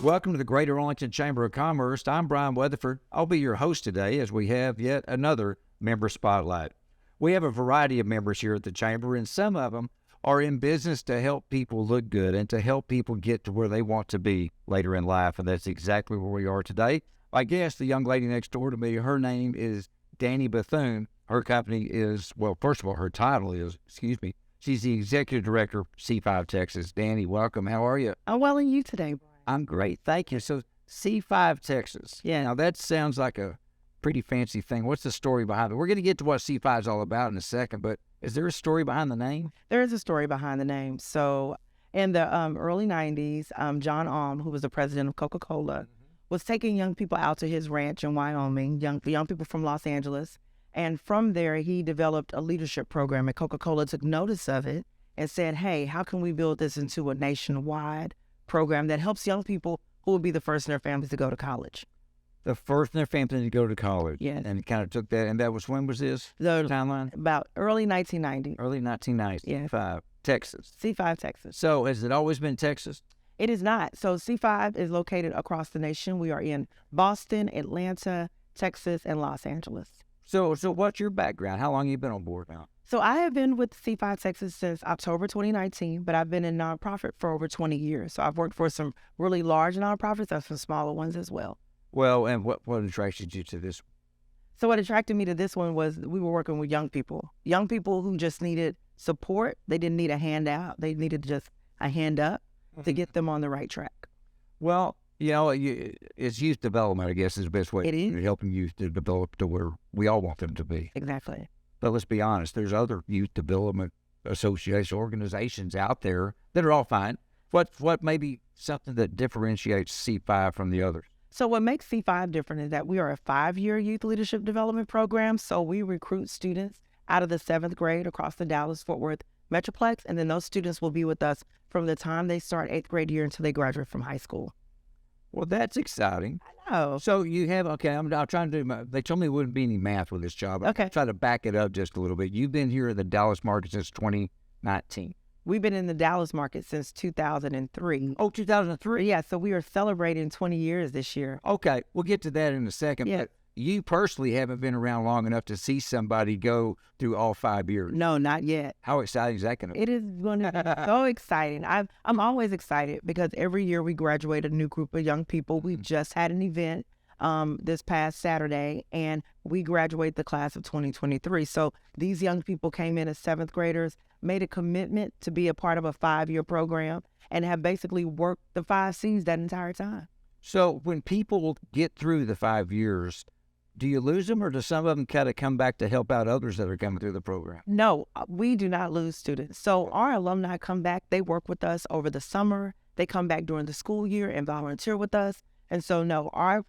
Welcome to the Greater Arlington Chamber of Commerce. I'm Bryan Weatherford. I'll be your host today as we have yet another member spotlight. We have a variety of members here at the Chamber, and some of them are in business to help people look good and to help people get to where they want to be later in life, and that's exactly where we are today. My guest, the young lady next door to me, her name is Daneshe Bethune. Her company is, well, first of all, her title is, she's the Executive Director of C5 Texas. Danny, welcome. How are you? I'm well, and you today, Bryan? I'm great, thank you. So C5 Texas. Yeah. Now that sounds like a pretty fancy thing. What's the story behind it? We're going to get to what C5 is all about in a second, but is there a story behind the name? There is a story behind the name. So in the early 90s, John Alm, who was the president of Coca-Cola, was taking young people out to his ranch in Wyoming, young people from Los Angeles. And from there, he developed a leadership program, and Coca-Cola took notice of it and said, hey, how can we build this into a nationwide program that helps young people who will be the first in their families to go to college? The first in their family to go to college. Yes. And it kind of took that, and that was, when was this timeline? About early 1990. Early 1990s. Yeah. C5, Texas. C5 Texas. So has it always been Texas? It is not. So C5 is located across the nation. We are in Boston, Atlanta, Texas, and Los Angeles. So what's your background? How long have you been on board now? So I have been with C5 Texas since October 2019, but I've been in nonprofit for over 20 years. So I've worked for some really large nonprofits and some smaller ones as well. Well, and what attracted you to this? So what attracted me to this one was we were working with young people who just needed support. They didn't need a handout. They needed just a hand up to get them on the right track. Well, it's youth development, I guess, is the best way. It is. Helping youth to develop to where we all want them to be. Exactly. But let's be honest, there's other youth development association organizations out there that are all fine. What may be something that differentiates C5 from the others? So what makes C5 different is that we are a 5-year youth leadership development program. So we recruit students out of the 7th grade across the Dallas-Fort Worth Metroplex, and then those students will be with us from the time they start 8th grade year until they graduate from high school. Well, that's exciting. I know. So you have, I'm trying to do they told me there wouldn't be any math with this job. Okay. I'll try to back it up just a little bit. You've been here in the Dallas market since 2019. We've been in the Dallas market since 2003. Oh, 2003? Yeah, so we are celebrating 20 years this year. Okay, we'll get to that in a second. Yeah. But you personally haven't been around long enough to see somebody go through all 5 years. No, not yet. How exciting is that going to be? It is going to be so exciting. I'm always excited because every year we graduate a new group of young people. We just had an event this past Saturday, and we graduate the class of 2023. So these young people came in as 7th graders, made a commitment to be a part of a 5-year program, and have basically worked the 5 C's that entire time. So when people get through the 5 years, do you lose them, or do some of them kind of come back to help out others that are coming through the program? No, we do not lose students. So our alumni come back. They work with us over the summer. They come back during the school year and volunteer with us. And so, no, our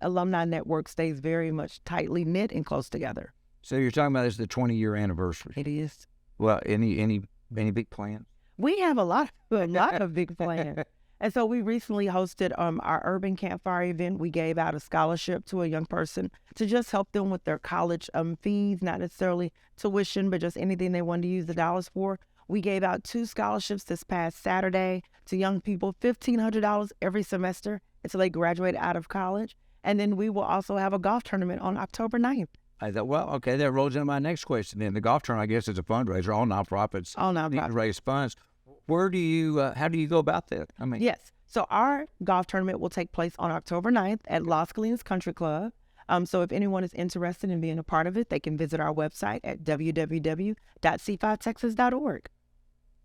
alumni network stays very much tightly knit and close together. So you're talking about this is the 20-year anniversary. It is. Well, any big plans? We have a lot of big plans. And so we recently hosted our Urban Campfire event. We gave out a scholarship to a young person to just help them with their college fees, not necessarily tuition, but just anything they wanted to use the dollars for. We gave out 2 scholarships this past Saturday to young people, $1,500 every semester until they graduate out of college. And then we will also have a golf tournament on October 9th. I thought, well, okay, that rolls into my next question. Then the golf tournament, I guess, is a fundraiser. All nonprofits need to raise funds. How do you go about that? Yes. So our golf tournament will take place on October 9th at Las Colinas Country Club. So if anyone is interested in being a part of it, they can visit our website at www.c5texas.org.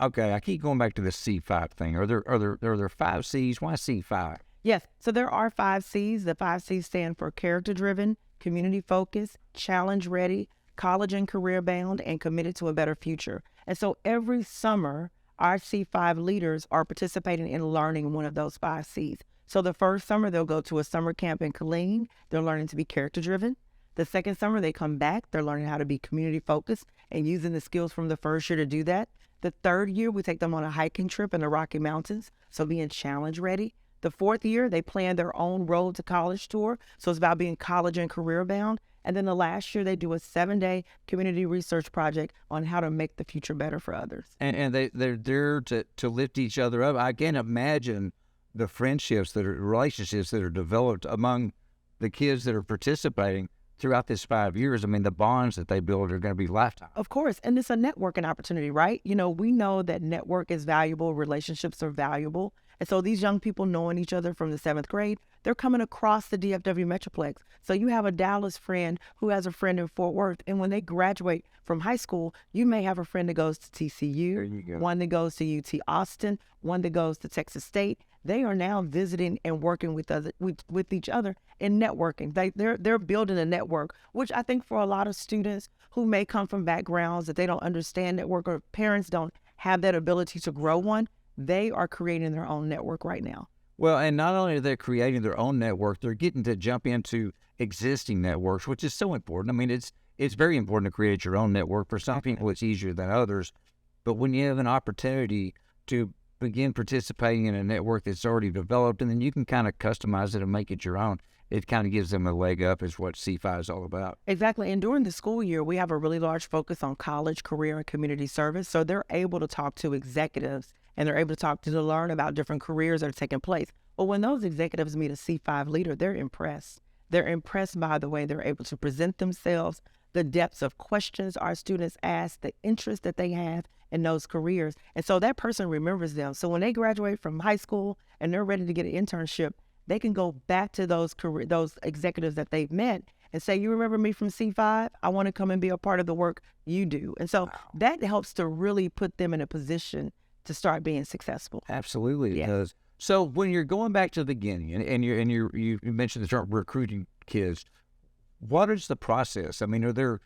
Okay, I keep going back to the C5 thing. Are there 5 C's? Why C5? Yes. So there are 5 C's. The 5 C's stand for character-driven, community-focused, challenge-ready, college and career-bound, and committed to a better future. And so every summer, our C5 leaders are participating in learning one of those 5 C's. So the first summer, they'll go to a summer camp in Killeen. They're learning to be character-driven. The second summer, they come back. They're learning how to be community-focused and using the skills from the first year to do that. The third year, we take them on a hiking trip in the Rocky Mountains, so being challenge-ready. The fourth year, they plan their own road to college tour, so it's about being college and career-bound. And then the last year, they do a 7-day community research project on how to make the future better for others. And they're there to lift each other up. I can't imagine the friendships relationships that are developed among the kids that are participating throughout this 5 years. I mean, the bonds that they build are going to be lifetime. Of course. And it's a networking opportunity, right? You know, we know that network is valuable, relationships are valuable. And so these young people knowing each other from the 7th grade, they're coming across the DFW Metroplex. So you have a Dallas friend who has a friend in Fort Worth. And when they graduate from high school, you may have a friend that goes to There you TCU, go. one that goes to UT Austin, one that goes to Texas State. They are now visiting and working with each other in networking. They're building a network, which I think for a lot of students who may come from backgrounds that they don't understand network, or parents don't have that ability to grow one, they are creating their own network right now. Well, and not only are they creating their own network, they're getting to jump into existing networks, which is so important. I mean, it's very important to create your own network. For some people, it's easier than others. But when you have an opportunity to begin participating in a network that's already developed, and then you can kind of customize it and make it your own, it kind of gives them a leg up, is what C5 is all about. Exactly. And during the school year, we have a really large focus on college, career, and community service. So they're able to talk to executives and they're able to talk to learn about different careers that are taking place. But when those executives meet a C5 leader, they're impressed. They're impressed by the way they're able to present themselves, the depths of questions our students ask, the interest that they have in those careers. And so that person remembers them. So when they graduate from high school and they're ready to get an internship, they can go back to those executives that they've met and say, you remember me from C5? I want to come and be a part of the work you do. And so that helps to really put them in a position to start being successful. Absolutely, it Yes. does. So when you're going back to the beginning, you mentioned the term recruiting kids, what is the process? I mean, do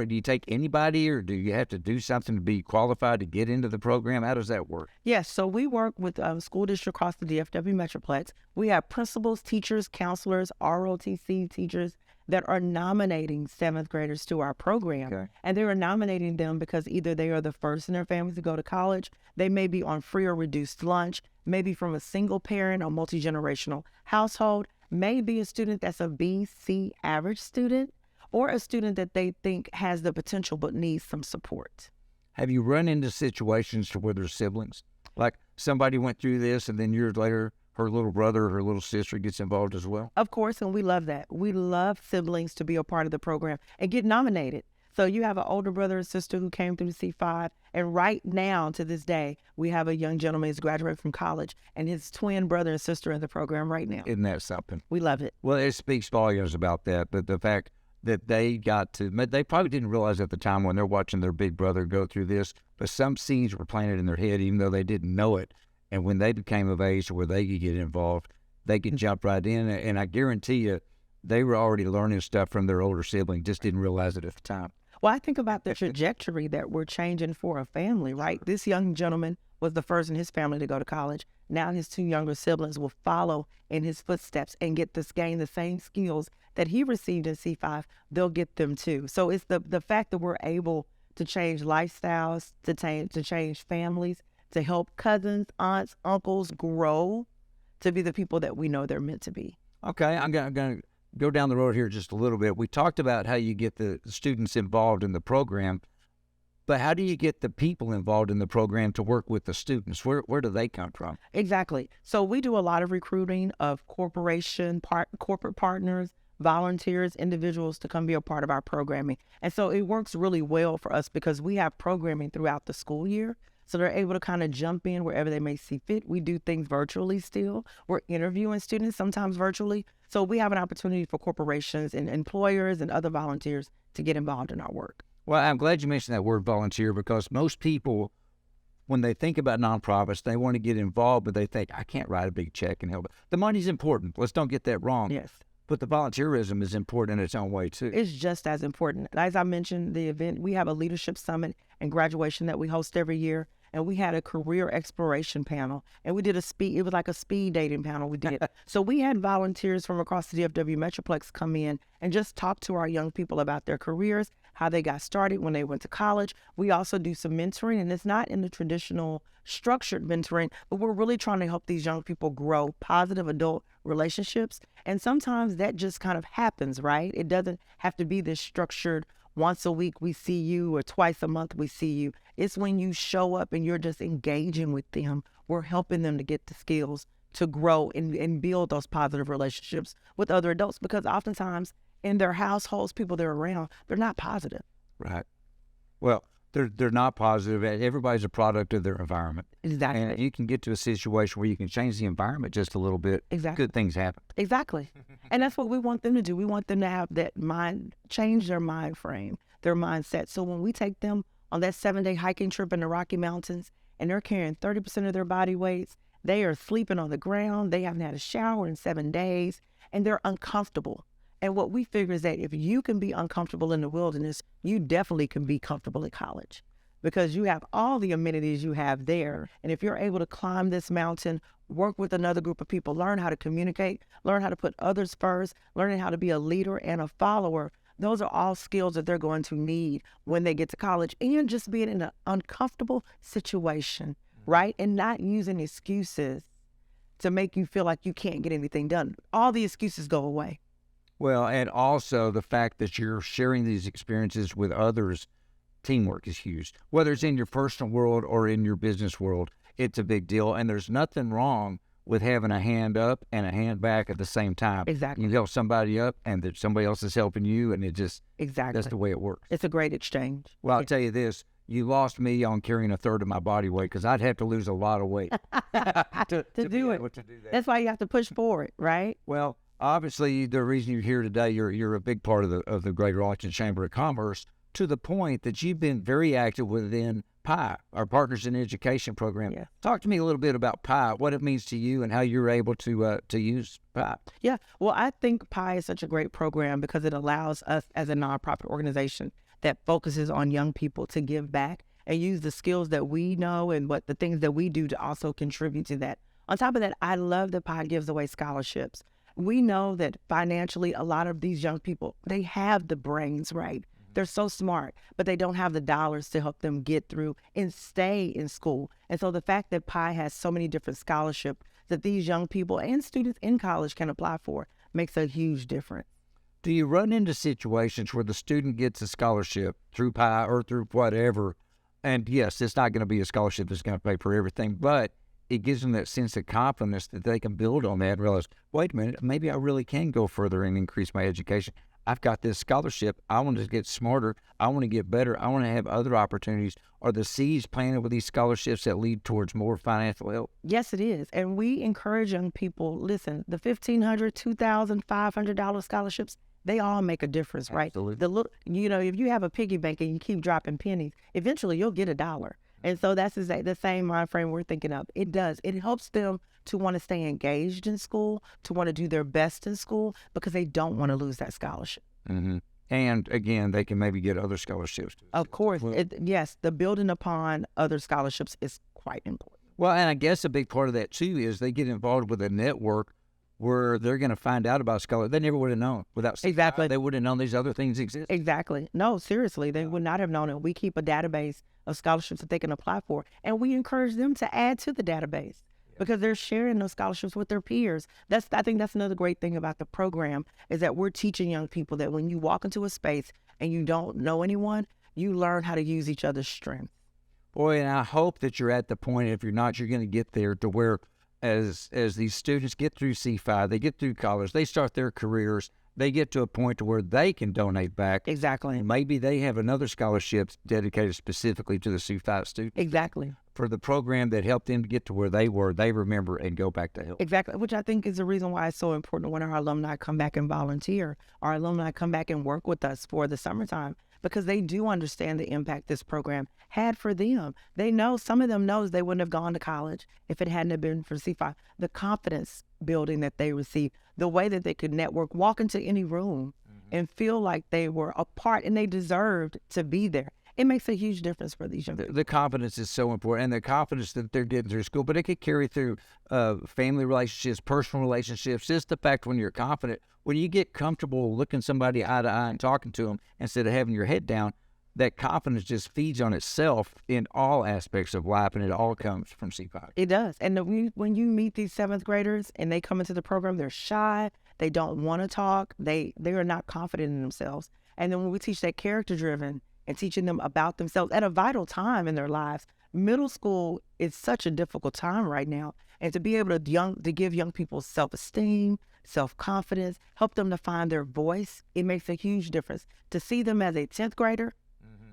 you take anybody, or do you have to do something to be qualified to get into the program? How does that work? Yes, so we work with school districts across the DFW Metroplex. We have principals, teachers, counselors, ROTC teachers that are nominating 7th graders to our program. Okay. And they are nominating them because either they are the first in their families to go to college, they may be on free or reduced lunch, maybe from a single parent or multi-generational household, maybe a student that's a B.C. average student, or a student that they think has the potential but needs some support. Have you run into situations to where there's siblings? Like somebody went through this and then years later, her little brother or her little sister gets involved as well? Of course, and we love that. We love siblings to be a part of the program and get nominated. So you have an older brother or sister who came through C5, and right now, to this day, we have a young gentleman who's graduated from college, and his twin brother and sister in the program right now. Isn't that something? We love it. Well, it speaks volumes about that, but the fact that they probably didn't realize at the time when they're watching their big brother go through this, but some seeds were planted in their head even though they didn't know it. And when they became of age to where they could get involved, they could jump right in. And I guarantee you, they were already learning stuff from their older sibling, just didn't realize it at the time. Well, I think about the trajectory that we're changing for a family, right? This young gentleman was the first in his family to go to college. Now his two younger siblings will follow in his footsteps and gain the same skills that he received in C5. They'll get them too. So it's the fact that we're able to change lifestyles, to change families, to help cousins, aunts, uncles grow to be the people that we know they're meant to be. Okay, I'm going to go down the road here just a little bit. We talked about how you get the students involved in the program, but how do you get the people involved in the program to work with the students? Where do they come from? Exactly. So we do a lot of recruiting of corporate partners, volunteers, individuals to come be a part of our programming. And so it works really well for us because we have programming throughout the school year. So they're able to kind of jump in wherever they may see fit. We do things virtually still. We're interviewing students sometimes virtually. So we have an opportunity for corporations and employers and other volunteers to get involved in our work. Well, I'm glad you mentioned that word volunteer, because most people, when they think about nonprofits, they want to get involved, but they think, I can't write a big check and help. The money's important. Let's don't get that wrong. Yes. But the volunteerism is important in its own way, too. It's just as important. As I mentioned, the event, we have a leadership summit and graduation that we host every year. And we had a career exploration panel, and we did it was like a speed dating panel we did. So we had volunteers from across the DFW Metroplex come in and just talk to our young people about their careers, how they got started when they went to college. We also do some mentoring, and it's not in the traditional structured mentoring, but we're really trying to help these young people grow positive adult relationships. And sometimes that just kind of happens, right? It doesn't have to be this structured, once a week we see you or twice a month we see you. It's when you show up and you're just engaging with them we're helping them to get the skills to grow and build those positive relationships with other adults, because oftentimes in their households, people they're around, they're not positive. Right. Well, they're not positive. Everybody's a product of their environment. Exactly. And you can get to a situation where you can change the environment just a little bit. Exactly. Good things happen. Exactly. And that's what we want them to do. We want them to have that mind, change their mind frame, their mindset. So when we take them on that 7-day hiking trip in the Rocky Mountains and they're carrying 30% of their body weights, they are sleeping on the ground, they haven't had a shower in 7 days, and they're uncomfortable. And what we figure is that if you can be uncomfortable in the wilderness, you definitely can be comfortable at college, because you have all the amenities you have there. And if you're able to climb this mountain, work with another group of people, learn how to communicate, learn how to put others first, learning how to be a leader and a follower, those are all skills that they're going to need when they get to college. And just being in an uncomfortable situation, right? And not using excuses to make you feel like you can't get anything done. All the excuses go away. Well, and also the fact that you're sharing these experiences with others, teamwork is huge. Whether it's in your personal world or in your business world, it's a big deal. And there's nothing wrong with having a hand up and a hand back at the same time. Exactly. You help somebody up and that somebody else is helping you, and it just, Exactly. that's the way it works. It's a great exchange. Well, I'll tell you this, you lost me on carrying a third of my body weight, because I'd have to lose a lot of weight to do be it. able to do that. That's why you have to push forward, right? Well, obviously, the reason you're here today, you're a big part of the Greater Arlington Chamber of Commerce, to the point that you've been very active within PI, our Partners in Education program. Yeah. Talk to me a little bit about PI, what it means to you, and how you're able to use PI. Yeah. Well, I think PI is such a great program because it allows us as a nonprofit organization that focuses on young people to give back and use the skills that we know and what the things that we do to also contribute to that. On top of that, I love that PI gives away scholarships. We know that financially, a lot of these young people, they have the brains, right? They're so smart, but they don't have the dollars to help them get through and stay in school. And so the fact that PI has so many different scholarships that these young people and students in college can apply for makes a huge difference. Do you run into situations where the student gets a scholarship through PI or through whatever, and yes, it's not going to be a scholarship that's going to pay for everything, but it gives them that sense of confidence that they can build on that and realize, wait a minute, maybe I really can go further and increase my education. I've got this scholarship. I want to get smarter. I want to get better. I want to have other opportunities. Are the seeds planted with these scholarships that lead towards more financial help? Yes, it is. And we encourage young people, listen, the $1,500, $2,000, $500 scholarships, they all make a difference, right? Absolutely. The little, if you have a piggy bank and you keep dropping pennies, eventually you'll get $1. And so that's the same mind frame we're thinking of. It does. It helps them to want to stay engaged in school, to want to do their best in school, because they don't want to lose that scholarship. Mm-hmm. And again, they can maybe get other scholarships too. Of course. Well, Yes, the building upon other scholarships is quite important. well, and I guess a big part of that too is they get involved with a network where they're going to find out about scholarships. They never would have known without CPI. Exactly. They would have known these other things exist. Exactly. No, seriously, they would not have known it. We keep a database of scholarships that they can apply for, and we encourage them to add to the database because they're sharing those scholarships with their peers. I think that's another great thing about the program, is that we're teaching young people that when you walk into a space and you don't know anyone, you learn how to use each other's strengths. Boy, and I hope that you're at the point, if you're not, you're going to get there to where as these students get through C5, they get through college, they start their careers, they get to a point to where they can donate back. Exactly. And maybe they have another scholarship dedicated specifically to the C5 students. Exactly. For the program that helped them to get to where they were, they remember and go back to help. Exactly, which I think is the reason why it's so important when our alumni come back and volunteer, our alumni come back and work with us for the summertime, because they do understand the impact this program had for them. They know, some of them knows they wouldn't have gone to college if it hadn't have been for C5. The confidence building that they received, the way that they could network, walk into any room and feel like they were a part and they deserved to be there. It makes a huge difference for these young people. The confidence is so important, and the confidence that they're getting through school, but it could carry through family relationships, personal relationships. Just the fact when you're confident, when you get comfortable looking somebody eye to eye and talking to them instead of having your head down, that confidence just feeds on itself in all aspects of life, and it all comes from C5. It does. And when you meet these seventh graders and they come into the program, they're shy, they don't want to talk, they are not confident in themselves. And then when we teach that character-driven and teaching them about themselves at a vital time in their lives, Middle school is such a difficult time right now. And to be able to give young people self-esteem, self-confidence, help them to find their voice, it makes a huge difference. To see them as a 10th grader,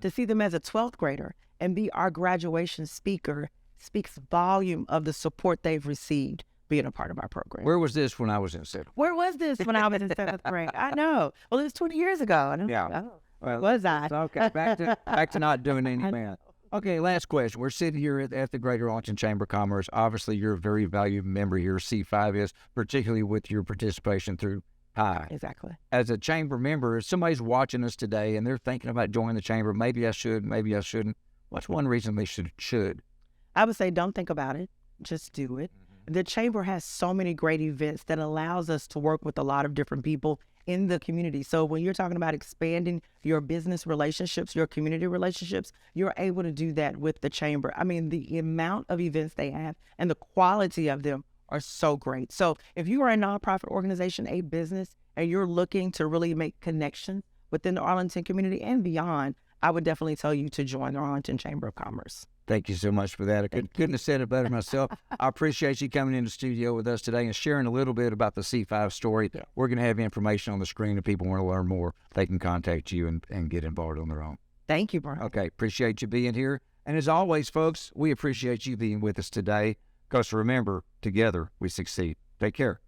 to see them as a 12th grader, and be our graduation speaker speaks volume of the support they've received being a part of our program. Where was this when I was in seventh? Where was this when I was in 7th grade? I know. Well, it was 20 years ago. I know. Yeah. Oh, Well, was I? Okay, back to not doing any math. Okay, last question. We're sitting here at the Greater Arlington Chamber of Commerce. Obviously, you're a very valued member here. C5 is, particularly with your participation through High. Exactly. As a chamber member, if somebody's watching us today and they're thinking about joining the chamber, maybe I should, maybe I shouldn't. What's one reason they should? I would say don't think about it. Just do it. The chamber has so many great events that allows us to work with a lot of different people in the community. So when you're talking about expanding your business relationships, your community relationships, you're able to do that with the chamber. I mean, the amount of events they have and the quality of them are so great. So if you are a nonprofit organization, a business, and you're looking to really make connections within the Arlington community and beyond, I would definitely tell you to join the Arlington Chamber of Commerce. Thank you so much for that. I couldn't have said it better myself. I appreciate you coming in the studio with us today and sharing a little bit about the C5 story. Yeah. We're going to have information on the screen. If people want to learn more, they can contact you and get involved on their own. Thank you, Bryan. Okay, appreciate you being here. And as always, folks, we appreciate you being with us today because remember, together we succeed. Take care.